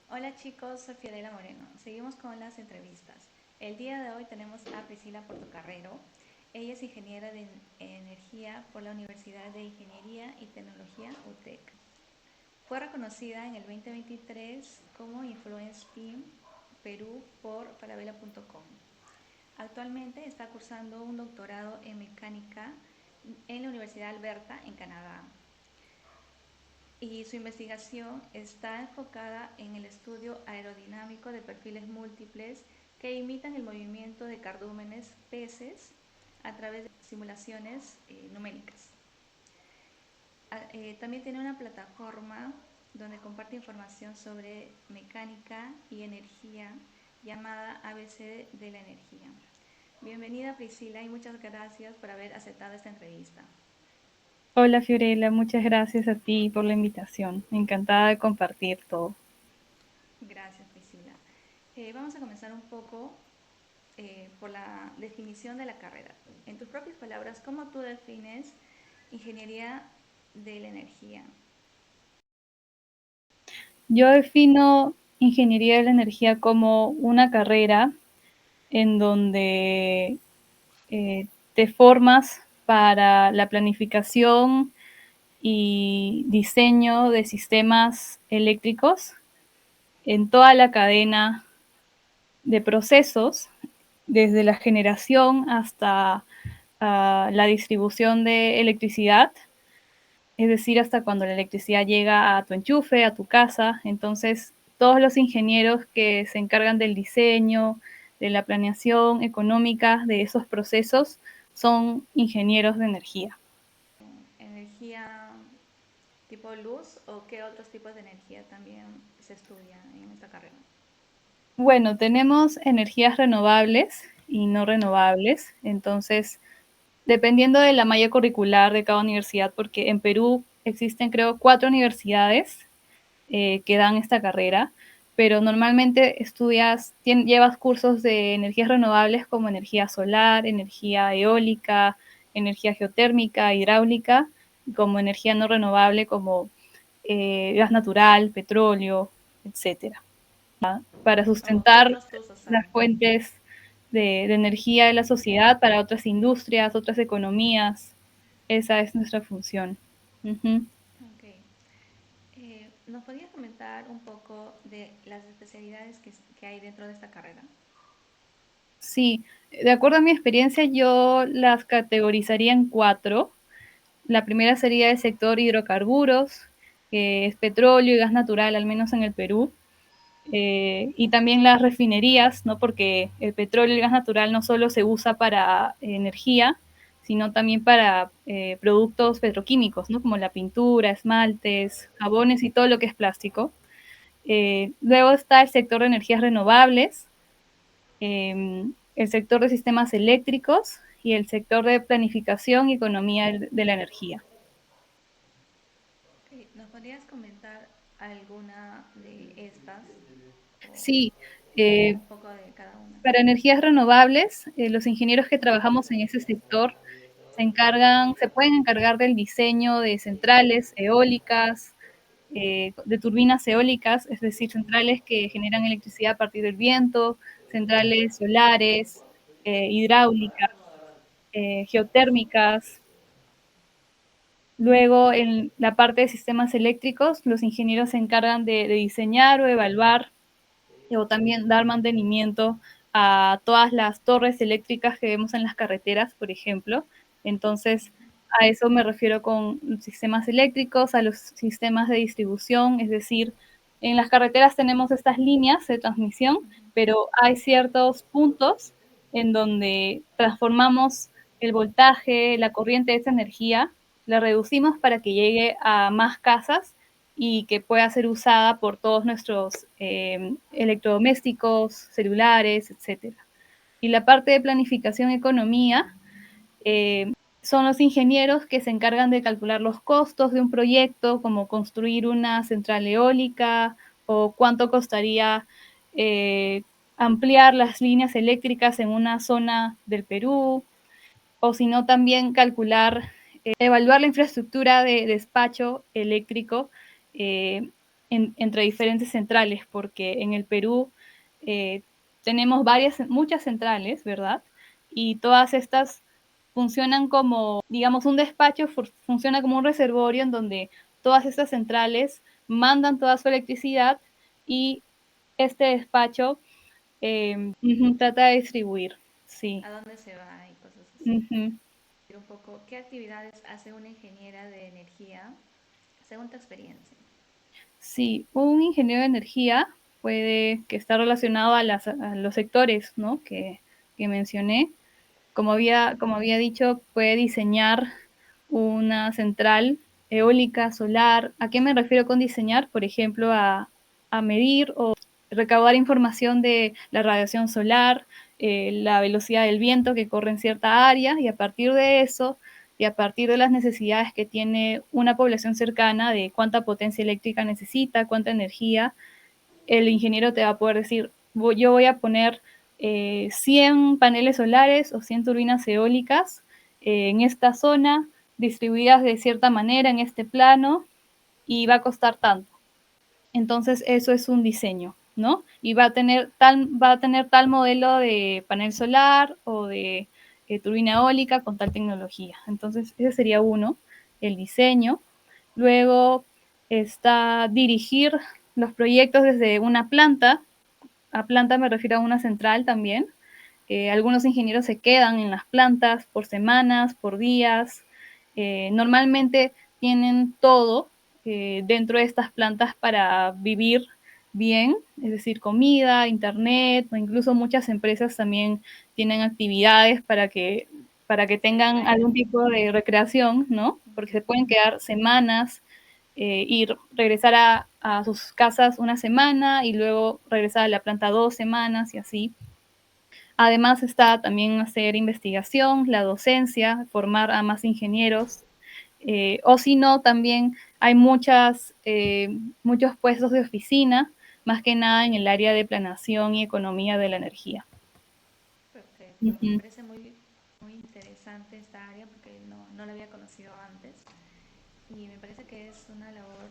Hola chicos, soy Fiorella Moreno. Seguimos con las entrevistas. El día de hoy tenemos a Priscila Portocarrero. Ella es ingeniera de energía por la Universidad de Ingeniería y Tecnología UTEC. Fue reconocida en el 2023 como Influence Team Perú por falabella.com. Actualmente está cursando un doctorado en mecánica en la Universidad de Alberta, en Canadá, y su investigación está enfocada en el estudio aerodinámico de perfiles múltiples que imitan el movimiento de cardúmenes peces a través de simulaciones numéricas. También tiene una plataforma donde comparte información sobre mecánica y energía llamada ABC de la energía. Bienvenida Priscila y muchas gracias por haber aceptado esta entrevista. Hola Fiorella, muchas gracias a ti por la invitación. Encantada de compartir todo. Gracias Priscila. Vamos a comenzar un poco por la definición de la carrera. En tus propias palabras, ¿cómo tú defines ingeniería de la energía? Yo defino ingeniería de la energía como una carrera en donde te formas para la planificación y diseño de sistemas eléctricos en toda la cadena de procesos, desde la generación hasta la distribución de electricidad, es decir, hasta cuando la electricidad llega a tu enchufe, a tu casa. Entonces, todos los ingenieros que se encargan del diseño, de la planeación económica de esos procesos, son ingenieros de energía. ¿Energía tipo luz o qué otros tipos de energía también se estudia en esta carrera? Bueno, tenemos energías renovables y no renovables. Entonces, dependiendo de la malla curricular de cada universidad, porque en Perú existen, creo, 4 universidades que dan esta carrera, pero normalmente llevas cursos de energías renovables como energía solar, energía eólica, energía geotérmica, hidráulica, como energía no renovable como gas natural, petróleo, etcétera, para ¿Qué sustentar otros usos las hay? fuentes de energía de la sociedad para otras industrias, otras economías. Esa es nuestra función. Ujú. Okay. ¿Nos podrías comentar un poco de las especialidades que hay dentro de esta carrera? Sí, de acuerdo a mi experiencia, yo las categorizaría en 4. La primera sería el sector hidrocarburos, que es petróleo y gas natural, al menos en el Perú. Y también las refinerías, ¿no? Porque el petróleo y el gas natural no solo se usa para energía, sino también para productos petroquímicos, ¿no? Como la pintura, esmaltes, jabones y todo lo que es plástico. Luego está el sector de energías renovables, el sector de sistemas eléctricos y el sector de planificación y economía de la energía. Okay. ¿Nos podrías comentar alguna de estas o Sí, eh, un poco de cada una? para energías renovables, los ingenieros que trabajamos en ese sector se pueden encargar del diseño de centrales eólicas, de turbinas eólicas, es decir, centrales que generan electricidad a partir del viento, centrales solares, hidráulicas, geotérmicas. Luego, en la parte de sistemas eléctricos, los ingenieros se encargan de diseñar o evaluar o también dar mantenimiento a todas las torres eléctricas que vemos en las carreteras, por ejemplo. Entonces, a eso me refiero con sistemas eléctricos, a los sistemas de distribución, es decir, en las carreteras tenemos estas líneas de transmisión, pero hay ciertos puntos en donde transformamos el voltaje, la corriente de esa energía, la reducimos para que llegue a más casas y que pueda ser usada por todos nuestros electrodomésticos, celulares, etcétera. Y la parte de planificación y economía son los ingenieros que se encargan de calcular los costos de un proyecto, como construir una central eólica o cuánto costaría eh, ampliar las líneas eléctricas en una zona del Perú, o si no también calcular, evaluar la infraestructura de despacho eléctrico entre diferentes centrales, porque en el Perú tenemos muchas centrales, ¿verdad? Y todas estas funcionan como, digamos, un despacho funciona como un reservorio en donde todas estas centrales mandan toda su electricidad y este despacho trata de distribuir, sí. ¿A dónde se va y cosas así? Ujú. Un poco, ¿qué actividades hace una ingeniera de energía según tu experiencia? Sí, un ingeniero de energía puede que está relacionado a los sectores, ¿no? que mencioné. Como había dicho, puede diseñar una central eólica, solar. ¿A qué me refiero con diseñar? Por ejemplo, a medir o recaudar información de la radiación solar, la velocidad del viento que corre en cierta área, y a partir de eso y a partir de las necesidades que tiene una población cercana de cuánta potencia eléctrica necesita, cuánta energía, el ingeniero te va a poder decir, yo voy a poner 100 paneles solares o 100 turbinas eólicas en esta zona, distribuidas de cierta manera en este plano, y va a costar tanto. Entonces, eso es un diseño, ¿no? Y va a tener tal modelo de panel solar o de turbina eólica con tal tecnología. Entonces, ese sería uno, el diseño. Luego está dirigir los proyectos desde una planta. A planta me refiero a una central también. Algunos ingenieros se quedan en las plantas por semanas, por días. Normalmente tienen todo dentro de estas plantas para vivir bien, es decir, comida, internet, o incluso muchas empresas también tienen actividades para que Se tengan distraen. algún tipo de recreación, ¿no? Porque se pueden quedar semanas y regresar a sus casas una semana y luego regresar a la planta 2 semanas y así. Además está también hacer investigación, la docencia, formar a más ingenieros, o si no, también hay muchos puestos de oficina, más que nada en el área de planeación y economía de la energía. Perfecto, me Ujú. parece muy interesante esta área porque no la había conocido antes y me parece que es una labor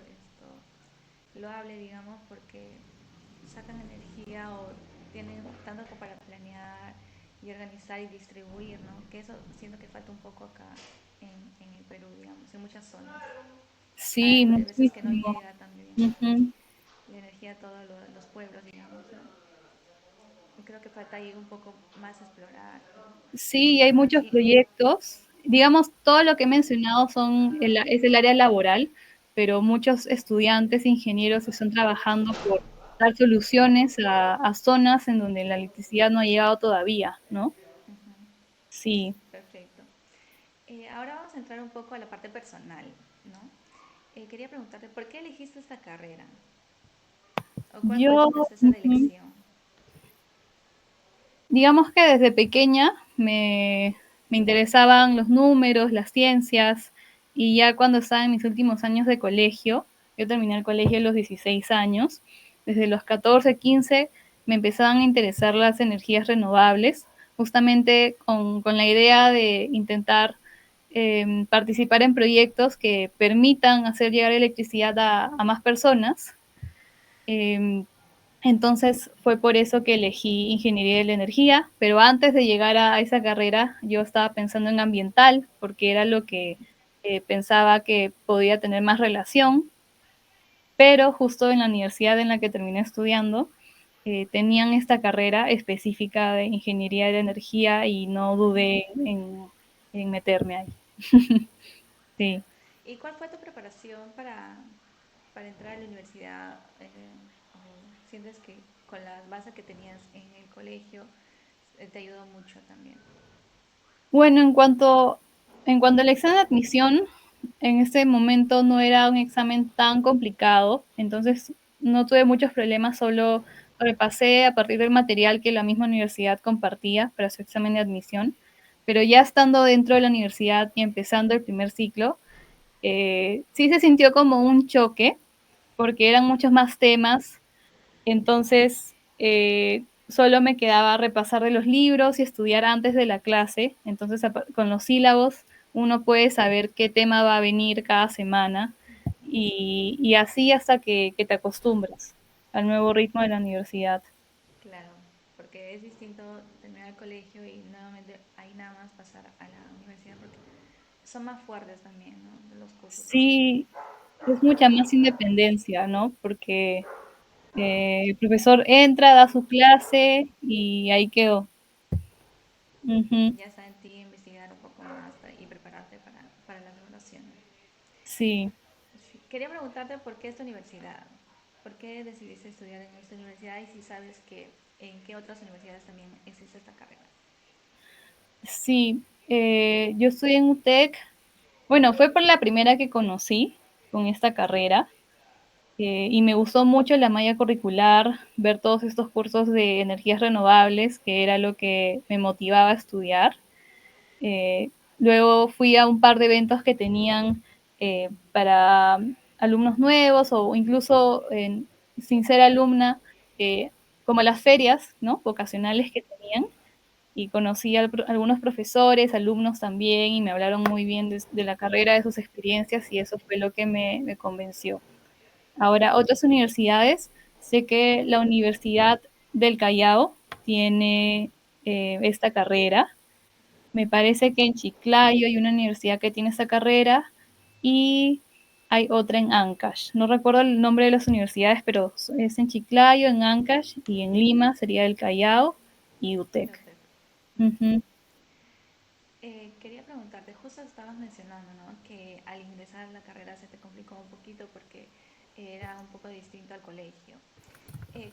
loable, digamos, porque sacan energía o tienen tanto como para planear y organizar y distribuir, ¿no? Que eso siento que falta un poco acá en el Perú, digamos, en muchas zonas. Sí, Hay veces que no muchísimo. llega también Ujú. la energía a todos los pueblos, digamos. Y creo que falta ahí un poco más explorar. Sí, hay Ah, muchos proyectos. Digamos, todo lo que he mencionado es el área laboral, pero muchos estudiantes, ingenieros están trabajando por dar soluciones a zonas en donde la electricidad no ha llegado todavía, ¿no? ujú, Sí. perfecto. Ahora vamos a entrar un poco a la parte personal, ¿no? Quería preguntarte, ¿por qué elegiste esta carrera? ¿O cuál fue Yo, tu proceso de ujú, elección? digamos que desde pequeña me interesaban los números, las ciencias, y ya cuando estaba en mis últimos años de colegio, yo terminé el colegio a los 16 años, desde los 14, 15 me empezaban a interesar las energías renovables, justamente con la idea de intentar participar en proyectos que permitan hacer llegar electricidad a más personas. Eh, entonces fue por eso que elegí ingeniería de la energía, pero antes de llegar a esa carrera yo estaba pensando en ambiental, porque era lo que pensaba que podía tener más relación, pero justo en la universidad en la que terminé estudiando, tenían esta carrera específica de ingeniería de la energía y no dudé en meterme ahí. Sí. ¿Y cuál fue tu preparación para entrar a la universidad? ¿O sientes que con la base que tenías en el colegio te ayudó mucho también? Bueno, en cuanto al examen de admisión, en ese momento no era un examen tan complicado, entonces no tuve muchos problemas, solo repasé a partir del material que la misma universidad compartía para su examen de admisión, pero ya estando dentro de la universidad y empezando el primer ciclo, sí se sintió como un choque, porque eran muchos más temas, entonces, solo me quedaba repasar de los libros y estudiar antes de la clase. Entonces, con los sílabos uno puede saber qué tema va a venir cada semana y así hasta que te acostumbras al nuevo ritmo de la universidad. Claro, porque es distinto terminar el colegio y nuevamente ahí nada más pasar a la universidad porque son más fuertes también, ¿no? Los cursos así. Sí, es mucha más independencia, ¿no? Porque el profesor entra, da su clase y ahí quedó. Ujú. Ya está en ti investigar un poco más y prepararte para las evaluaciones. Sí, Sí, quería preguntarte por qué esta universidad, por qué decidiste estudiar en esta universidad y si sabes que en qué otras universidades también existe esta carrera. sí. Yo estudié en UTEC. Bueno, fue por la primera que conocí con esta carrera. Y me gustó mucho la malla curricular, ver todos estos cursos de energías renovables, que era lo que me motivaba a estudiar. Eh, Luego fui a un par de eventos que tenían para alumnos nuevos o incluso sin ser alumna, eh, como las ferias, ¿no? Vocacionales que tenían, y conocí a algunos profesores, alumnos también, y me hablaron muy bien de la carrera, de sus experiencias, y eso fue lo que me convenció. Ahora, otras universidades, sé que la Universidad del Callao tiene esta carrera. Me parece que en Chiclayo hay una universidad que tiene esta carrera y hay otra en Ancash. No recuerdo el nombre de las universidades, pero es en Chiclayo, en Ancash, y en Lima sería el Callao y UTEC. Perfecto. Ujú. Quería preguntarte, justo estabas mencionando, ¿no? Que al ingresar a la carrera se te complicó un poquito porque era un poco distinto al colegio.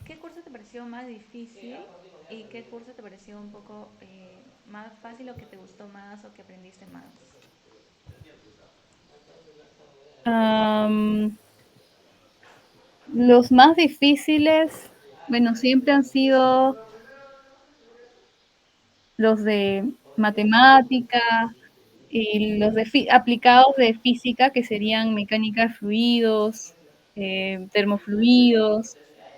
¿Qué curso te pareció más difícil y qué curso te pareció un poco más fácil o que te gustó más o que aprendiste más? Am, los más difíciles, bueno, siempre han sido los de matemática y los de aplicados de física, que serían mecánica de fluidos, termofluidos,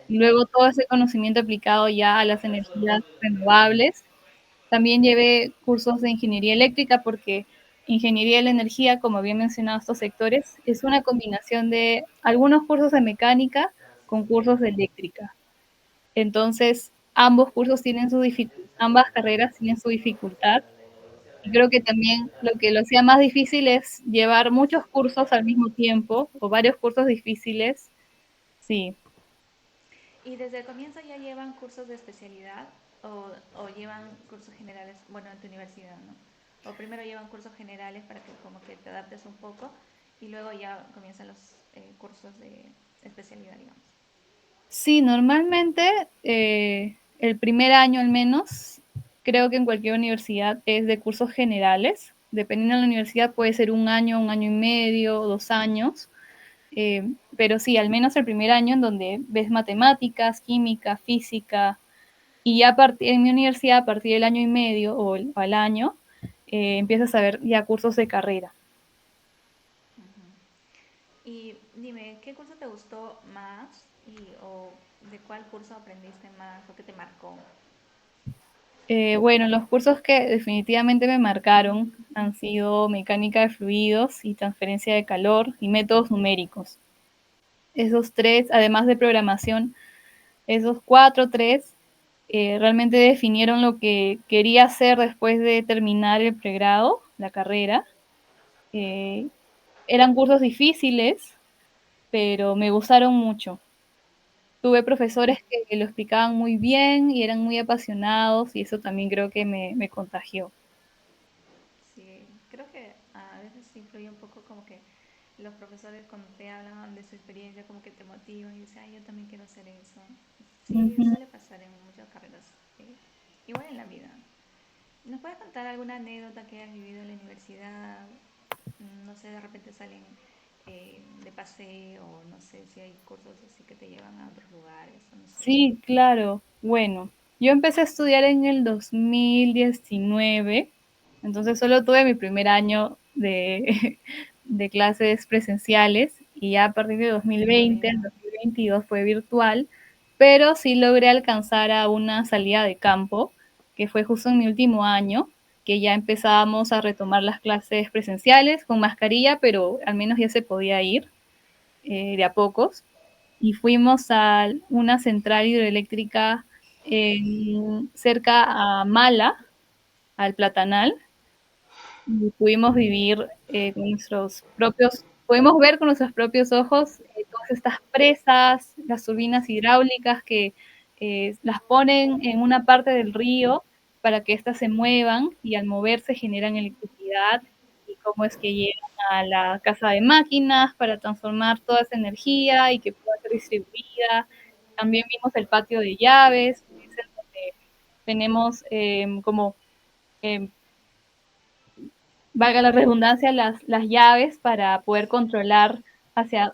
y luego todo ese conocimiento aplicado ya a las energías renovables. También llevé cursos de ingeniería eléctrica porque ingeniería de la energía, como había mencionado estos sectores, es una combinación de algunos cursos de mecánica con cursos de eléctrica. Entonces, ambos cursos tienen su dificultad, ambas carreras tienen su dificultad. Y creo que también lo que lo hacía más difícil es llevar muchos cursos al mismo tiempo o varios cursos difíciles. Sí. ¿Y desde el comienzo ya llevan cursos de especialidad o llevan cursos generales, bueno, en tu universidad, ¿no? O primero llevan cursos generales para que como que te adaptes un poco y luego ya comienzan los cursos de especialidad, digamos. Sí, normalmente el primer año al menos, creo que en cualquier universidad es de cursos generales. Dependiendo de la universidad puede ser un año y medio, 2 años. Pero sí, al menos el primer año en donde ves matemáticas, química, física, y ya en mi universidad, a partir del año y medio o al año, empiezas a ver ya cursos de carrera. Y dime, ¿qué curso te gustó más o de cuál curso aprendiste más o qué te marcó? Bueno, los cursos que definitivamente me marcaron han sido mecánica de fluidos y transferencia de calor y métodos numéricos. Esos tres, además de programación, esos cuatro, tres, realmente definieron lo que quería hacer después de terminar el pregrado, la carrera. Eh, Eran cursos difíciles, pero me gustaron mucho. Tuve profesores que lo explicaban muy bien y eran muy apasionados y eso también creo que me contagió. Sí, creo que a veces influye un poco como que los profesores cuando te hablan de su experiencia como que te motivan y dicen, ay, yo también quiero hacer eso. Sí, Ujú. suele pasar en muchas carreras, igual en la vida. ¿Nos puedes contar alguna anécdota que hayas vivido en la universidad? No sé, de repente salen de paseo, no sé si hay cursos así que te llevan a otros lugares, o no sé. Sí, claro. Bueno, yo empecé a estudiar en el 2019, entonces solo tuve mi primer año de, de clases presenciales y ya a partir de 2020, el Todavía. 2022 fue virtual, pero sí logré alcanzar a una salida de campo, que fue justo en mi último año, que ya empezábamos a retomar las clases presenciales con mascarilla, pero al menos ya se podía ir. de a pocos y fuimos a una central hidroeléctrica cerca a Mala, al Platanal, y pudimos vivir con nuestros propios, pudimos ver con nuestros propios ojos todas estas presas, las turbinas hidráulicas que las ponen en una parte del río para que éstas se muevan y al moverse generan electricidad y cómo es que llegan a la casa de máquinas para transformar toda esa energía y que pueda ser distribuida. También vimos el patio de llaves, que es en donde tenemos como eh, valga la redundancia, las llaves para poder controlar hacia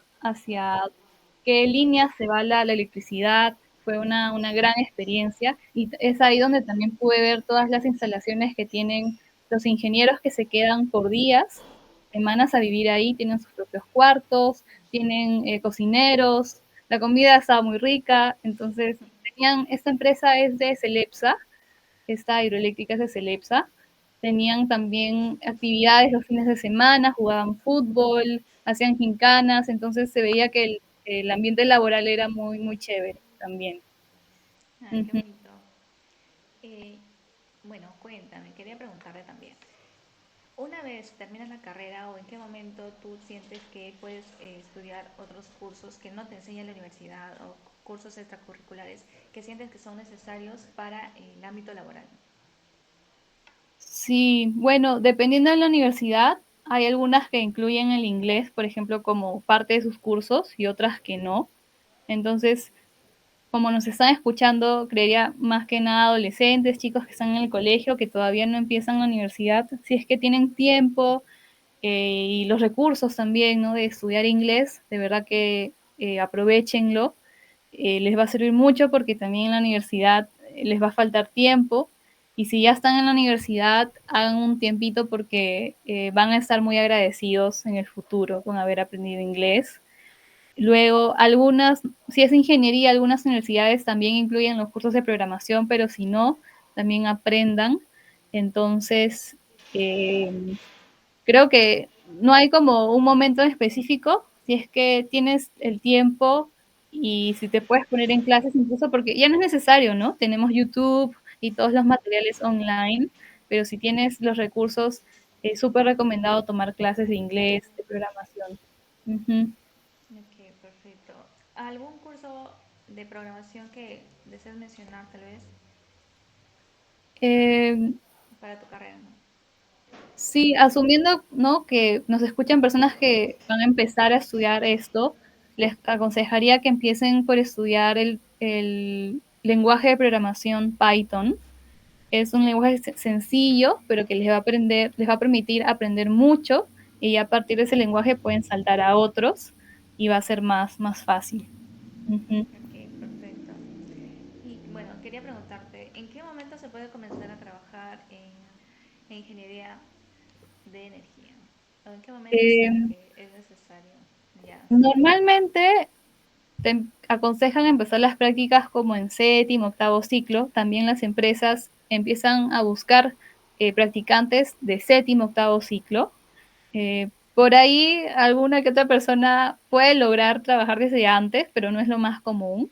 qué líneas se va la electricidad. Fue una gran experiencia y es ahí donde también pude ver todas las instalaciones que tienen los ingenieros que se quedan por días, semanas a vivir ahí, tienen sus propios cuartos, tienen cocineros, la comida estaba muy rica, entonces esta empresa es de Celepsa, esta hidroeléctrica es de Celepsa, tenían también actividades los fines de semana, jugaban fútbol, hacían gincanas, entonces se veía que el ambiente laboral era muy, muy chévere también. Ay, qué Ujú. bonito. Eh, bueno, cuéntame, quería preguntarle también. Una vez terminas la carrera o en qué momento tú sientes que puedes estudiar otros cursos que no te enseña la universidad o cursos extracurriculares que sientes que son necesarios para el ámbito laboral. Sí, bueno, dependiendo de la universidad, hay algunas que incluyen el inglés, por ejemplo, como parte de sus cursos y otras que no. Entonces, como nos están escuchando, creería más que nada adolescentes, chicos que están en el colegio, que todavía no empiezan la universidad, si es que tienen tiempo y los recursos también, ¿no? De estudiar inglés, de verdad que aprovechenlo. Les va a servir mucho porque también en la universidad les va a faltar tiempo. Y si ya están en la universidad, hagan un tiempito porque van a estar muy agradecidos en el futuro con haber aprendido inglés. Luego, si es ingeniería, algunas universidades también incluyen los cursos de programación, pero si no, también aprendan. Entonces, eh, creo que no hay como un momento en específico, si es que tienes el tiempo y si te puedes poner en clases incluso, porque ya no es necesario, ¿no? Tenemos YouTube y todos los materiales online, pero si tienes los recursos, es súper recomendado tomar clases de inglés, de programación. Ujú. Ok, perfecto. ¿Algún curso de programación que desees mencionar tal vez Eh, para tu carrera? ¿No? Sí, asumiendo, ¿no? Que nos escuchan personas que van a empezar a estudiar esto, les aconsejaría que empiecen por estudiar el lenguaje de programación Python. Es un lenguaje sencillo, pero que les va a permitir aprender mucho y a partir de ese lenguaje pueden saltar a otros y va a ser más fácil. Ujú. Ok, perfecto. Y bueno, quería preguntarte, ¿en qué momento se puede comenzar a trabajar en ingeniería de energía? ¿O en qué momento Eh, sientes que es necesario ya hacerlo? Normalmente te aconsejan empezar las prácticas como en séptimo, octavo ciclo. También las empresas empiezan a buscar practicantes de séptimo, octavo ciclo. Por ahí alguna que otra persona puede lograr trabajar desde antes, pero no es lo más común.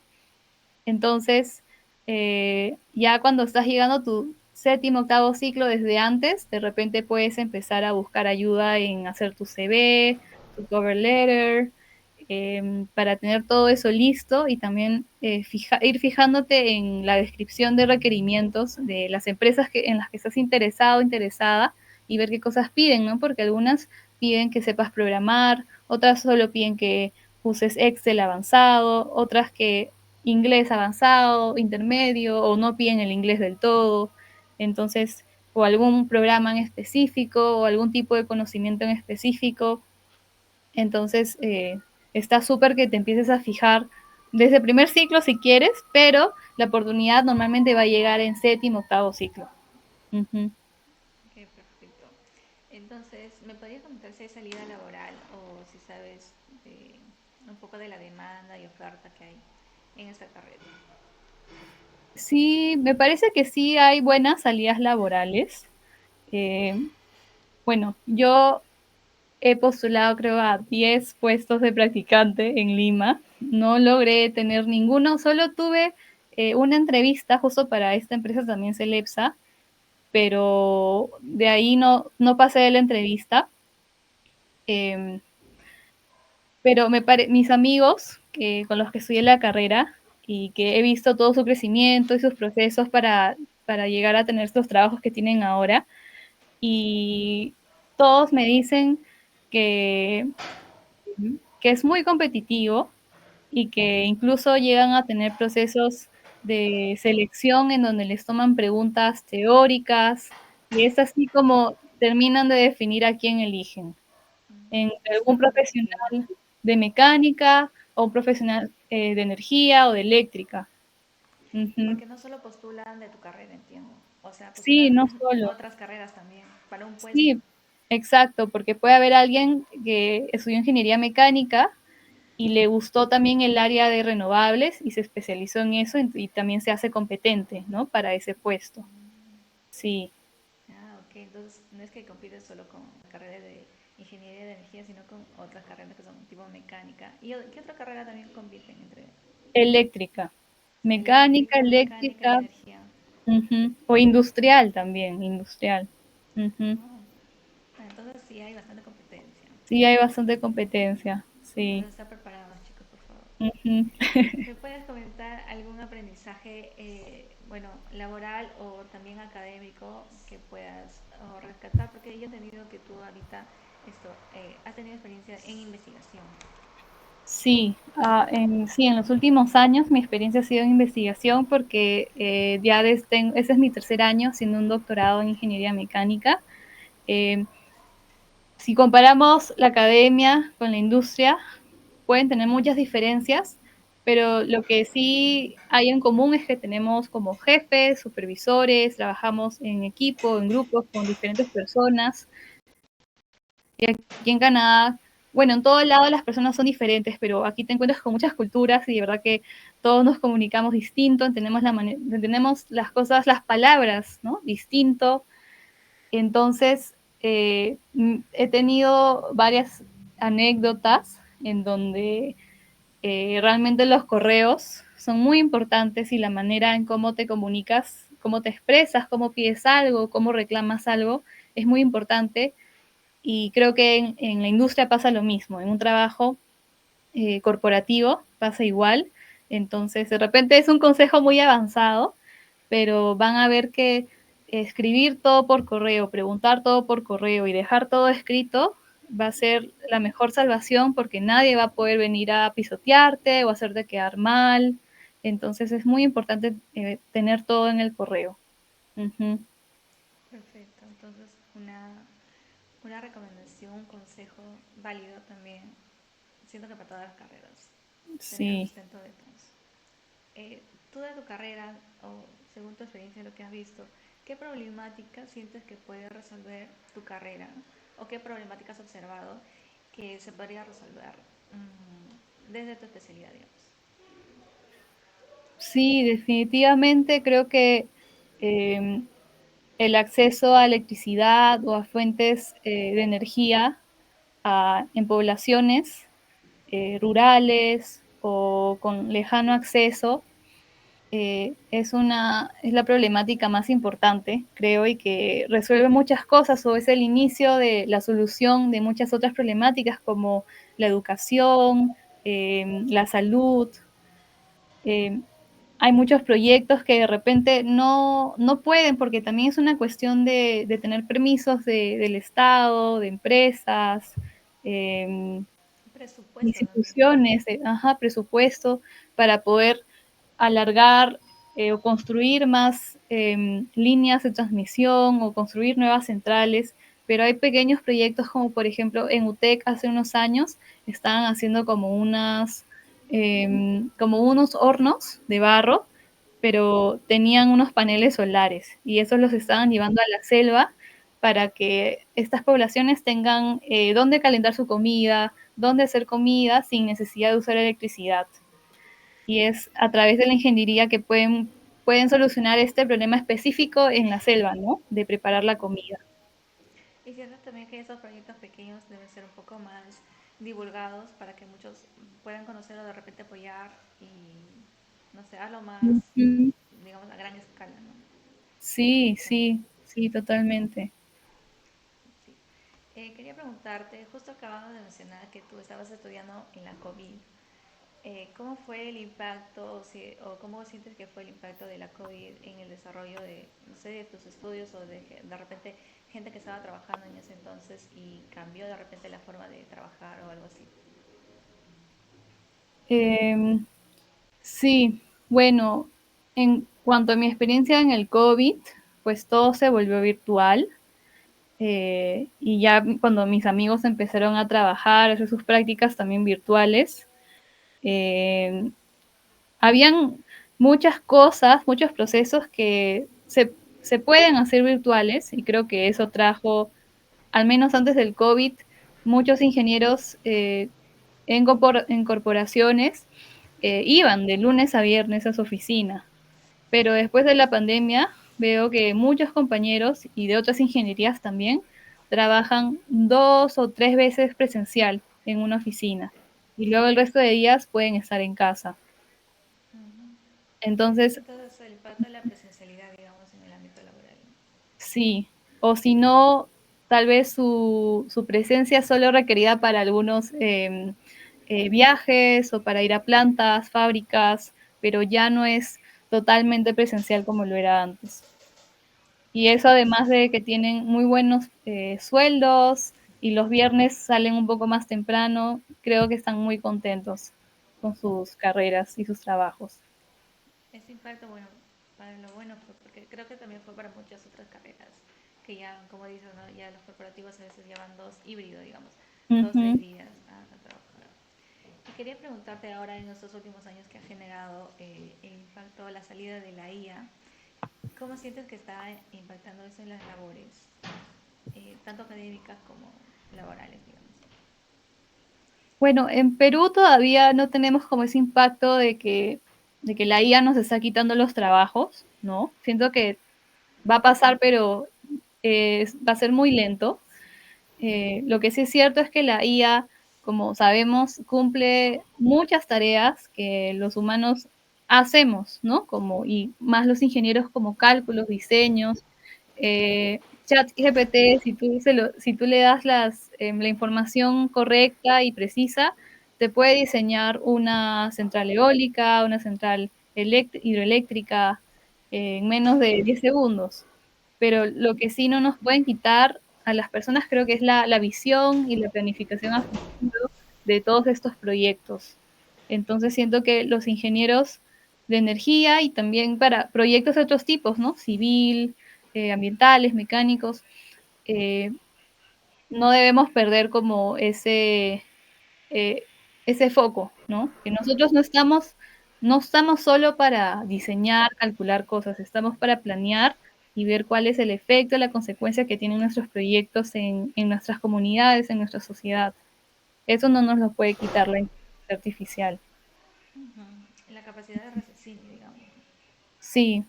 Entonces, ya cuando estás llegando a tu séptimo, octavo ciclo desde antes, de repente puedes empezar a buscar ayuda en hacer tu CV, tu cover letter, para tener todo eso listo y también ir fijándote en la descripción de requerimientos de las empresas en las que estás interesado, interesada y ver qué cosas piden, ¿no? Porque algunas piden que sepas programar, otras solo piden que uses Excel avanzado, otras que inglés avanzado, intermedio, o no piden el inglés del todo. Entonces, o algún programa en específico, o algún tipo de conocimiento en específico. Entonces, está súper que te empieces a fijar desde el primer ciclo si quieres, pero la oportunidad normalmente va a llegar en séptimo, octavo ciclo. Ujú. Ok, perfecto. Entonces, ¿me podrías comentar si hay salida laboral o si sabes un poco de la demanda y oferta que hay en esta carrera? Sí, me parece que sí hay buenas salidas laborales. Bueno, yo he postulado creo a 10 puestos de practicante en Lima. No logré tener ninguno, solo tuve una entrevista justo para esta empresa también Celepsa, pero de ahí no pasé de la entrevista. Eh, pero mis amigos con los que estudié la carrera y que he visto todo su crecimiento y sus procesos para llegar a tener estos trabajos que tienen ahora, y todos me dicen que, que es muy competitivo y que incluso llegan a tener procesos de selección en donde les toman preguntas teóricas y es así como terminan de definir a quién eligen. Entre Es algún muy competitivo. profesional de mecánica o un profesional de energía o de eléctrica. Ujú. Porque no solo postulan de tu carrera, entiendo. O sea, Sí, postulan no solo. otras carreras también para un puesto. Sí, exacto, porque puede haber alguien que estudió ingeniería mecánica y le gustó también el área de renovables y se especializó en eso y también se hace competente, ¿no? Para ese puesto. Sí, Ah, ok. Entonces no es que compites solo con la carrera de ingeniería de energía, sino con otras carreras que son tipo mecánica. ¿Y qué otra carrera también compiten entre eléctrica, mecánica, eléctrica, mecánica y eléctrica, energía? ujú, o industrial también, industrial. Ujú. Oh, entonces sí hay bastante competencia. Sí, hay bastante competencia, Entonces sí. estar preparados, chicos, por favor. Ujú. ¿Me puedes comentar algún aprendizaje, bueno, laboral o también académico que puedas rescatar? Porque yo he entendido que tú ahorita has tenido experiencia en investigación. Sí, sí, en los últimos años mi experiencia ha sido en investigación porque ese es mi tercer año haciendo un doctorado en ingeniería mecánica. Eh, si comparamos la academia con la industria, pueden tener muchas diferencias, pero lo que sí hay en común es que tenemos como jefes, supervisores, trabajamos en equipo, en grupos con diferentes personas. Y aquí en Canadá, bueno, en todo lado las personas son diferentes, pero aquí te encuentras con muchas culturas y de verdad que todos nos comunicamos distinto, entendemos las cosas, las palabras, ¿no? Distinto. Entonces, he tenido varias anécdotas en donde realmente los correos son muy importantes y la manera en cómo te comunicas, cómo te expresas, cómo pides algo, cómo reclamas algo, es muy importante. Y creo que en la industria pasa lo mismo, en un trabajo corporativo pasa igual. Entonces, de repente es un consejo muy avanzado, pero van a ver que escribir todo por correo, preguntar todo por correo y dejar todo escrito va a ser la mejor salvación porque nadie va a poder venir a pisotearte o hacerte quedar mal. Entonces es muy importante tener todo en el correo. Ujú. Perfecto. Entonces, una recomendación, un consejo válido también, siento que para todas las carreras, tener un Sí. sustento detrás. Tú de tu carrera, o según tu experiencia, lo que has visto, ¿qué problemática sientes que puede resolver tu carrera? ¿O qué problemática has observado que se podría resolver desde tu especialidad, digamos? Sí, definitivamente creo que eh, el acceso a electricidad o a fuentes de energía en poblaciones rurales o con lejano acceso es la problemática más importante, creo, y que resuelve muchas cosas o es el inicio de la solución de muchas otras problemáticas como la educación, la salud. Eh, Hay muchos proyectos que de repente no pueden porque también es una cuestión de tener permisos del Estado, de empresas, eh, Presupuesto también. instituciones, presupuesto para poder alargar o construir más líneas de transmisión o construir nuevas centrales, pero hay pequeños proyectos como por ejemplo en UTEC hace unos años estaban haciendo como unos hornos de barro, pero tenían unos paneles solares y esos los estaban llevando a la selva para que estas poblaciones tengan dónde calentar su comida, dónde hacer comida sin necesidad de usar electricidad. Y es a través de la ingeniería que pueden solucionar este problema específico en la selva, ¿no? De preparar la comida. Y siento también que esos proyectos pequeños deben ser un poco más divulgados para que muchos puedan conocer o de repente apoyar y, no sé, hazlo más, Ujú. digamos, a gran escala, ¿no? Sí, Claro, sí, sí, totalmente. sí. Quería preguntarte, justo acabamos de mencionar que tú estabas estudiando en la COVID. ¿Cómo fue el impacto o cómo sientes que fue el impacto de la COVID en el desarrollo de, no sé, de tus estudios o de repente gente que estaba trabajando en ese entonces y cambió de repente la forma de trabajar o algo así? Em, sí, bueno, en cuanto a mi experiencia en el COVID, pues todo se volvió virtual. Y ya cuando mis amigos empezaron a trabajar, a hacer sus prácticas también virtuales, eh, habían muchas cosas, muchos procesos que se pueden hacer virtuales y creo que eso trajo, al menos antes del COVID, muchos ingenieros en corporaciones iban de lunes a viernes a su oficina, pero después de la pandemia veo que muchos compañeros y de otras ingenierías también trabajan 2 o 3 veces presencial en una oficina y luego el resto de días pueden estar en casa. Ujú. Entonces, Entonces, el impacto de la presencialidad, digamos, en el ámbito laboral. sí, o si no, tal vez su presencia solo requerida para algunos viajes o para ir a plantas, fábricas, pero ya no es totalmente presencial como lo era antes. Y eso Sí, además de que tienen muy buenos sueldos y los viernes salen un poco más temprano, creo que están muy contentos con sus carreras y sus trabajos. ese impacto, bueno, para lo bueno fue porque creo que también fue para muchas otras carreras que ya, como dices, ¿no? Ya los corporativos a veces llevan dos híbridos, digamos, dos, tres Ujú. días a trabajar. Y quería preguntarte ahora en estos últimos años que ha generado el impacto, la salida de la IA, ¿cómo sientes que está impactando eso en las labores, tanto académicas como laborales, digamos? Bueno, en Perú todavía no tenemos como ese impacto de que la IA nos está quitando los trabajos, ¿no? Siento que va a pasar, pero va a ser muy lento. Lo que sí es cierto es que la IA, como sabemos, cumple muchas tareas que los humanos hacemos, ¿no? Como, y más los ingenieros como cálculos, diseños, ChatGPT, si tú le das la información correcta y precisa, te puede diseñar una central eólica, una central hidroeléctrica en menos de 10 segundos. Pero lo que sí no nos pueden quitar a las personas creo que es la visión y la planificación a futuro de todos estos proyectos. Entonces siento que los ingenieros de energía y también para proyectos de otros tipos, ¿no? Civil, ambientales, mecánicos, eh, no debemos perder como eh, ese foco, ¿no? Que nosotros no estamos solo para diseñar, calcular cosas, estamos para planear y ver cuál es el efecto, la consecuencia que tienen nuestros proyectos en nuestras comunidades, en nuestra sociedad. Eso no nos lo puede quitar la inteligencia artificial. Uh-huh. La capacidad de raciocinio, digamos. Sí,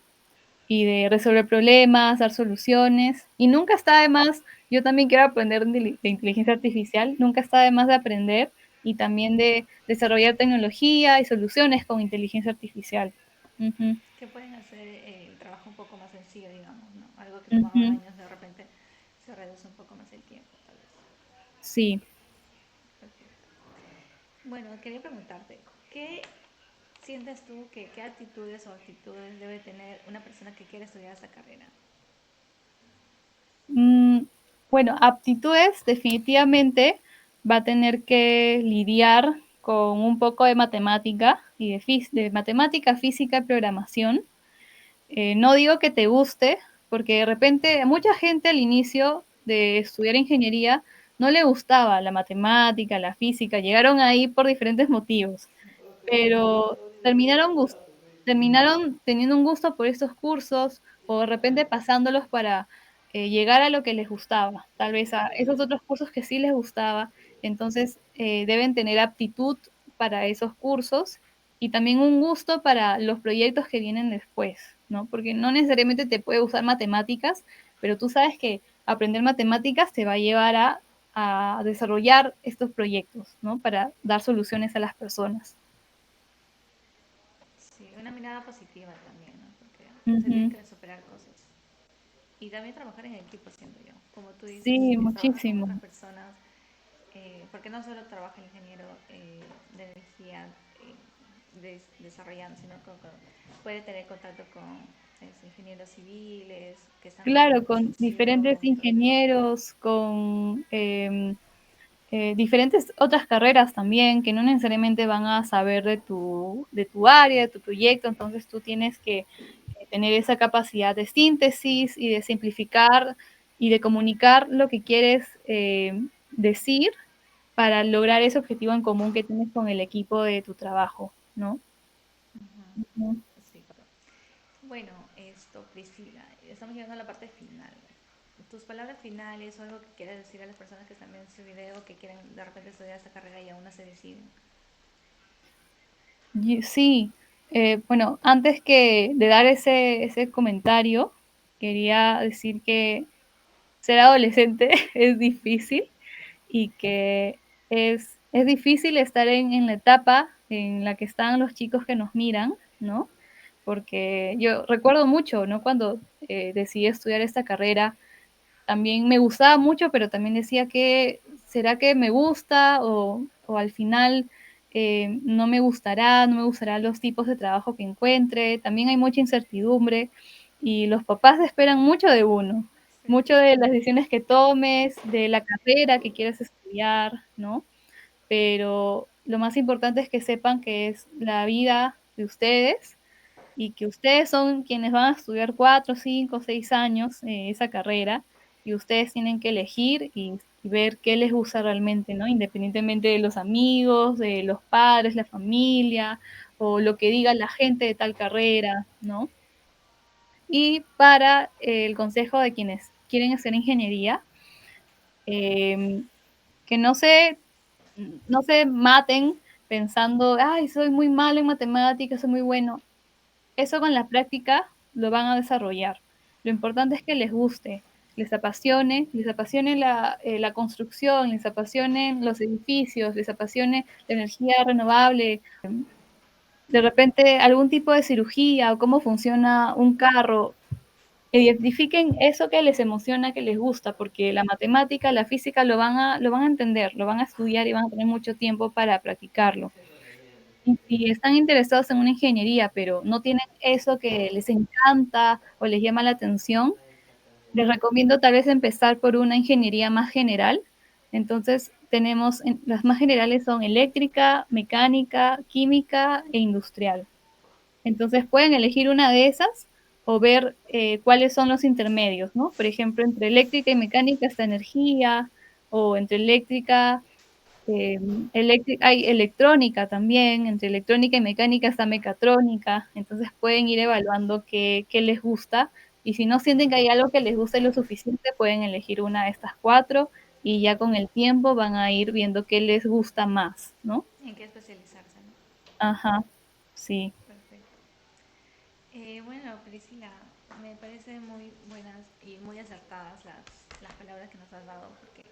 y de resolver problemas, dar soluciones. Y nunca está de más, yo también quiero aprender de inteligencia artificial, nunca está de más de aprender y también de desarrollar tecnología y soluciones con inteligencia artificial. Ujú, Que pueden hacer el trabajo un poco más sencillo, digamos, ¿no? Algo que tomaba ujú, años, de repente se reduce un poco más el tiempo, tal vez. sí. Perfecto. Bueno, quería preguntarte, ¿qué sientes tú que qué actitudes o actitudes debe tener una persona que quiere estudiar esa carrera? Mm, bueno, aptitudes definitivamente va a tener que lidiar con un poco de matemática y de matemática, física y programación. No digo que te guste, porque de repente a mucha gente al inicio de estudiar ingeniería no le gustaba la matemática, la física, llegaron ahí por diferentes motivos, pero terminaron teniendo un gusto por estos cursos o de repente pasándolos para llegar a lo que les gustaba, tal vez a esos otros cursos que sí les gustaba, entonces deben tener aptitud para esos cursos y también un gusto para los proyectos que vienen después, ¿no? Porque no necesariamente te puede usar matemáticas, pero tú sabes que aprender matemáticas te va a llevar a desarrollar estos proyectos, ¿no? Para dar soluciones a las personas. Sí, una mirada positiva también, ¿no? Porque se tienen Ujú. que superar cosas. Y también trabajar en equipo, siento yo. Como tú dices, Sí, que trabajas con muchísimo. otras personas, porque no solo trabaja el ingeniero de energía desarrollando, sino que puede tener contacto con ingenieros civiles que están en la Claro, con diferentes construcción, todo eso. ingenieros, con diferentes otras carreras también que no necesariamente van a saber de tu área, de tu proyecto, entonces tú tienes que tener esa capacidad de síntesis y de simplificar y de comunicar lo que quieres decir para lograr ese objetivo en común que tienes con el equipo de tu trabajo, ¿no? Ujú. Ujú. Sí. Bueno, Priscila, estamos llegando a la parte final. Tus palabras finales o algo que quieras decir a las personas que están viendo este video, que quieren de repente estudiar esta carrera y aún no se deciden. Sí, bueno, antes que de dar ese comentario, quería decir que ser adolescente es difícil y que es difícil estar en la etapa en la que están los chicos que nos miran, ¿no? Porque yo recuerdo mucho, ¿no? Cuando decidí estudiar esta carrera, también me gustaba mucho, pero también decía que, ¿será que me gusta? O al final no me gustará, no me gustarán los tipos de trabajo que encuentre. También hay mucha incertidumbre y los papás esperan mucho de uno, Sí. mucho de las decisiones que tomes, de la carrera que quieres estudiar, ¿no? Pero lo más importante es que sepan que es la vida de ustedes y que ustedes son quienes van a estudiar 4, 5, 6 años esa carrera y ustedes tienen que elegir y ver qué les gusta realmente, ¿no? Independientemente de los amigos, de los padres, la familia o lo que diga la gente de tal carrera, ¿no? Y para el consejo de quienes quieren hacer ingeniería, em, que no se maten pensando, ay, soy muy malo en matemáticas, soy muy bueno. Eso con la práctica lo van a desarrollar. Lo importante es que les apasione la construcción, les apasionen los edificios, les apasione la energía renovable, de repente algún tipo de cirugía o cómo funciona un carro. Identifiquen eso que les emociona, que les gusta, porque la matemática, la física lo van a entender, lo van a estudiar y van a tener mucho tiempo para practicarlo. Y si están interesados en una ingeniería, pero no tienen eso que les encanta o les llama la atención, les recomiendo tal vez empezar por una ingeniería más general. Entonces, las más generales son eléctrica, mecánica, química e industrial. Entonces, pueden elegir una de esas o ver cuáles son los intermedios, ¿no? Por ejemplo, entre eléctrica y mecánica está energía, o entre eléctrica hay electrónica también, entre electrónica y mecánica está mecatrónica, entonces pueden ir evaluando qué les gusta y si no sienten que hay algo que les guste lo suficiente, pueden elegir una de estas cuatro y ya con el tiempo van a ir viendo qué les gusta más, ¿no? ¿En qué especializarse, no? Ajá, sí, Perfecto. Bueno, Priscila, me parecen muy buenas y muy acertadas las palabras que nos has dado, porque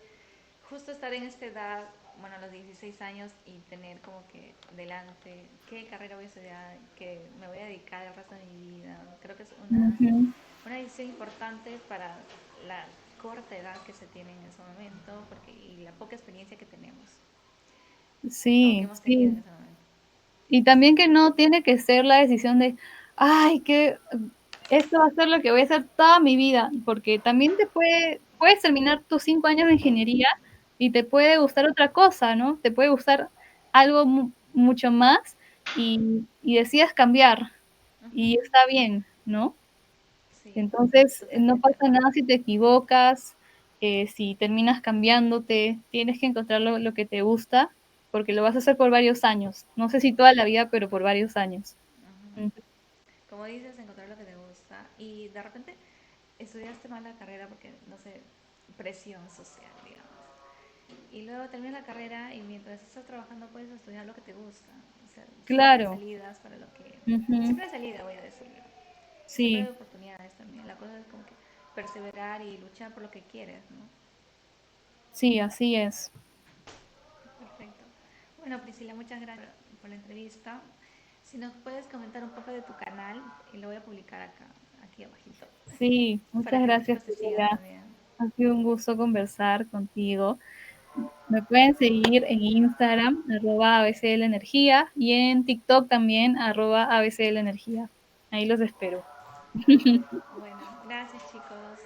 justo estar en esta edad, bueno, a los 16 años y tener como que delante qué carrera voy a estudiar, que me voy a dedicar el resto de mi vida, creo que es ujú, una decisión importante para la corta edad que se tiene en ese momento porque, y la poca experiencia que tenemos o que sí, hemos tenido en sí. ese momento. Y también que no tiene que ser la decisión de, ay, que esto va a ser lo que voy a hacer toda mi vida, porque también puedes terminar tus 5 años de ingeniería y te puede gustar otra cosa, ¿no? Te puede gustar algo mucho más y decidas cambiar y Ujú. está bien, ¿no? Sí, Entonces, no totalmente de pasa acuerdo. nada si te equivocas, si terminas cambiándote, tienes que encontrar lo que te gusta, porque lo vas a hacer por varios años. No sé si toda la vida, pero por varios años. Ujú. Ujú. Como dices, encontrar lo que te gusta y de repente estudiaste mal la carrera porque, no sé, presión social, digamos. Y luego terminas la carrera y mientras estás trabajando puedes estudiar lo que te gusta. O sea, siempre hay Claro. salidas para lo que... Ujú. Siempre hay salida, voy a decirlo. Siempre hay Sí, oportunidades también. La cosa es como que... perseverar y luchar por lo que quieres, ¿no? Sí, así es. Perfecto. Bueno, Priscila, muchas gracias por la entrevista. Si nos puedes comentar un poco de tu canal, y lo voy a publicar acá, aquí abajito, Sí, para muchas que los gracias, chicos te sigan Priscila. también. Ha sido un gusto conversar contigo. Me pueden seguir en Instagram, @abcdelenergía, y en TikTok también, @abcdelenergía. Ahí los espero. Bueno, gracias chicos.